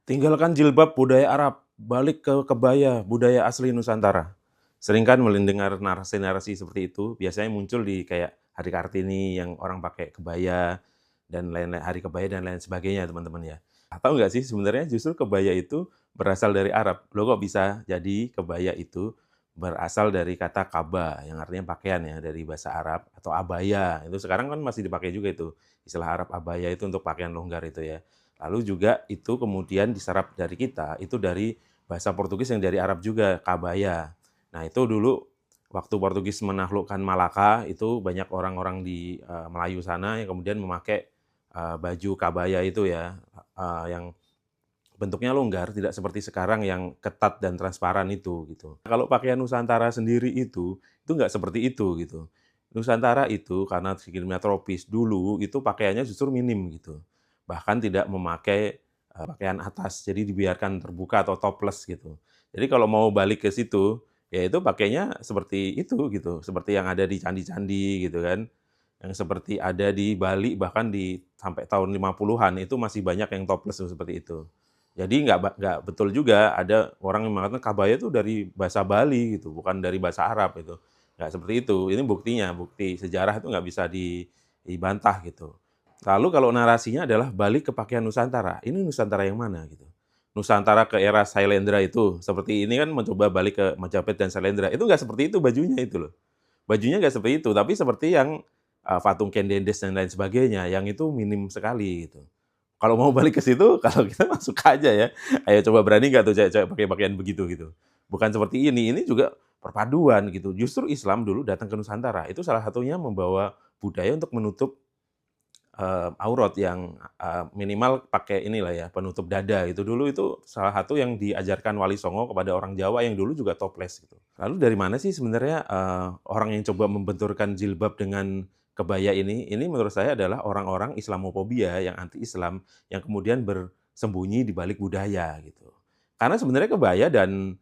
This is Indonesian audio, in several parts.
Tinggalkan jilbab budaya Arab, balik ke kebaya budaya asli Nusantara. Sering kan mendengar narasi-narasi seperti itu, biasanya muncul di kayak Hari Kartini yang orang pakai kebaya dan lain-lain, hari kebaya dan lain sebagainya, teman-teman ya. Tahu nggak sih sebenarnya justru kebaya itu berasal dari Arab. Loh kok bisa jadi kebaya itu berasal dari kata kaba yang artinya pakaian ya, dari bahasa Arab, atau abaya. Itu sekarang kan masih dipakai juga itu. Istilah Arab abaya itu untuk pakaian longgar itu ya. Lalu juga itu kemudian diserap dari kita, itu dari bahasa Portugis yang dari Arab juga, kabaya. Nah, itu dulu waktu Portugis menaklukkan Malaka, itu banyak orang-orang di Melayu sana yang kemudian memakai baju kabaya itu ya, yang bentuknya longgar, tidak seperti sekarang yang ketat dan transparan itu gitu. Kalau pakaian Nusantara sendiri itu nggak seperti itu gitu. Nusantara itu karena iklimnya tropis, dulu itu pakaiannya justru minim gitu. Bahkan tidak memakai pakaian atas, jadi dibiarkan terbuka atau topless gitu. Jadi kalau mau balik ke situ, ya itu pakainya seperti itu gitu, seperti yang ada di candi-candi gitu kan, yang seperti ada di Bali bahkan sampai tahun 50-an itu masih banyak yang topless seperti itu. Jadi nggak betul juga ada orang yang mengatakan kabaya itu dari bahasa Bali gitu, bukan dari bahasa Arab itu. Nggak seperti itu. Ini buktinya, bukti sejarah itu nggak bisa dibantah gitu. Lalu kalau narasinya adalah balik ke pakaian Nusantara, ini Nusantara yang mana gitu? Nusantara ke era Sailendra itu, seperti ini kan mencoba balik ke Majapahit dan Sailendra, itu nggak seperti itu bajunya itu loh. Bajunya nggak seperti itu, tapi seperti yang Fatung Kendendes dan lain sebagainya, yang itu minim sekali gitu. Kalau mau balik ke situ, kalau kita mah suka aja ya. Ayo coba berani nggak tuh cewek-cewek pakai pakaian begitu gitu. Bukan seperti ini juga perpaduan gitu. Justru Islam dulu datang ke Nusantara, itu salah satunya membawa budaya untuk menutup aurat yang minimal pakai inilah ya, penutup dada gitu. Dulu itu salah satu yang diajarkan Wali Songo kepada orang Jawa yang dulu juga toples gitu. Lalu dari mana sih sebenarnya orang yang coba membenturkan jilbab dengan kebaya ini? Ini menurut saya adalah orang-orang Islamophobia yang anti-Islam yang kemudian bersembunyi di balik budaya gitu. Karena sebenarnya kebaya dan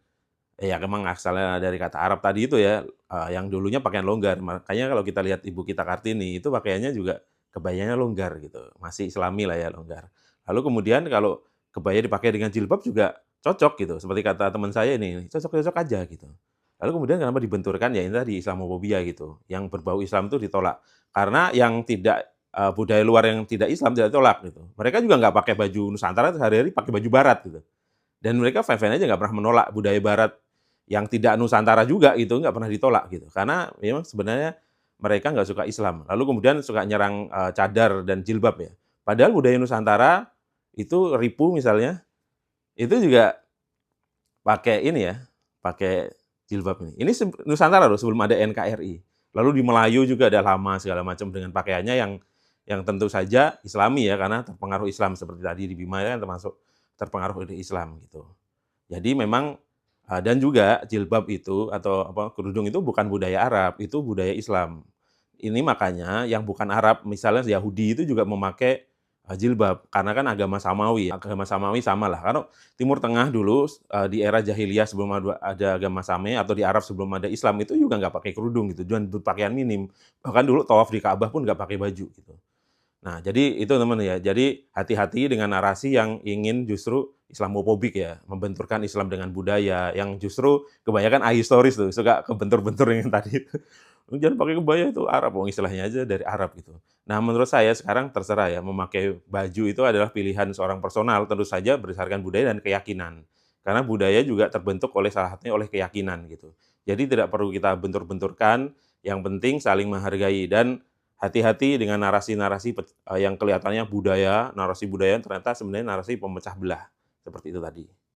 ya memang asalnya dari kata Arab tadi itu ya, yang dulunya pakaian longgar. Makanya kalau kita lihat Ibu kita Kartini, itu pakaiannya juga kebayanya longgar gitu, masih islami lah ya, longgar. Lalu kemudian kalau kebaya dipakai dengan jilbab juga cocok gitu, seperti kata teman saya ini, cocok-cocok aja gitu. Lalu kemudian kenapa dibenturkan, ya ini tadi Islamophobia gitu, yang berbau Islam itu ditolak. Karena yang tidak, budaya luar yang tidak Islam tidak ditolak gitu. Mereka juga nggak pakai baju Nusantara, sehari-hari pakai baju barat gitu. Dan mereka fine-fine aja nggak pernah menolak budaya barat yang tidak Nusantara juga gitu, nggak pernah ditolak gitu. Karena memang sebenarnya mereka nggak suka Islam. Lalu kemudian suka nyerang cadar dan jilbab ya. Padahal budaya Nusantara itu ripu misalnya, itu juga pakai ini ya, pakai jilbab ini. Ini Nusantara loh sebelum ada NKRI. Lalu di Melayu juga ada lama segala macam dengan pakaiannya yang tentu saja Islami ya, karena terpengaruh Islam seperti tadi di Bima kan termasuk terpengaruh dari Islam gitu. Jadi memang dan juga jilbab itu atau apa, kerudung itu bukan budaya Arab, itu budaya Islam. Ini makanya yang bukan Arab, misalnya Yahudi itu juga memakai jilbab, karena kan agama Samawi sama lah. Karena Timur Tengah dulu di era jahiliyah sebelum ada agama Same atau di Arab sebelum ada Islam itu juga nggak pakai kerudung gitu, dan berpakaian minim. Bahkan dulu tawaf di Ka'bah pun nggak pakai baju gitu. Nah, jadi itu teman ya. Jadi hati-hati dengan narasi yang ingin justru Islamofobik ya, membenturkan Islam dengan budaya yang justru kebanyakan ahistoris tuh, suka kebentur-bentur yang tadi itu. Jangan pakai kebaya itu Arab, wong istilahnya aja dari Arab gitu. Nah, menurut saya sekarang terserah ya, memakai baju itu adalah pilihan seorang personal, tentu saja berdasarkan budaya dan keyakinan. Karena budaya juga terbentuk oleh salah satunya oleh keyakinan gitu. Jadi tidak perlu kita bentur-benturkan, yang penting saling menghargai dan hati-hati dengan narasi-narasi yang kelihatannya budaya, narasi budaya ternyata sebenarnya narasi pemecah belah, seperti itu tadi.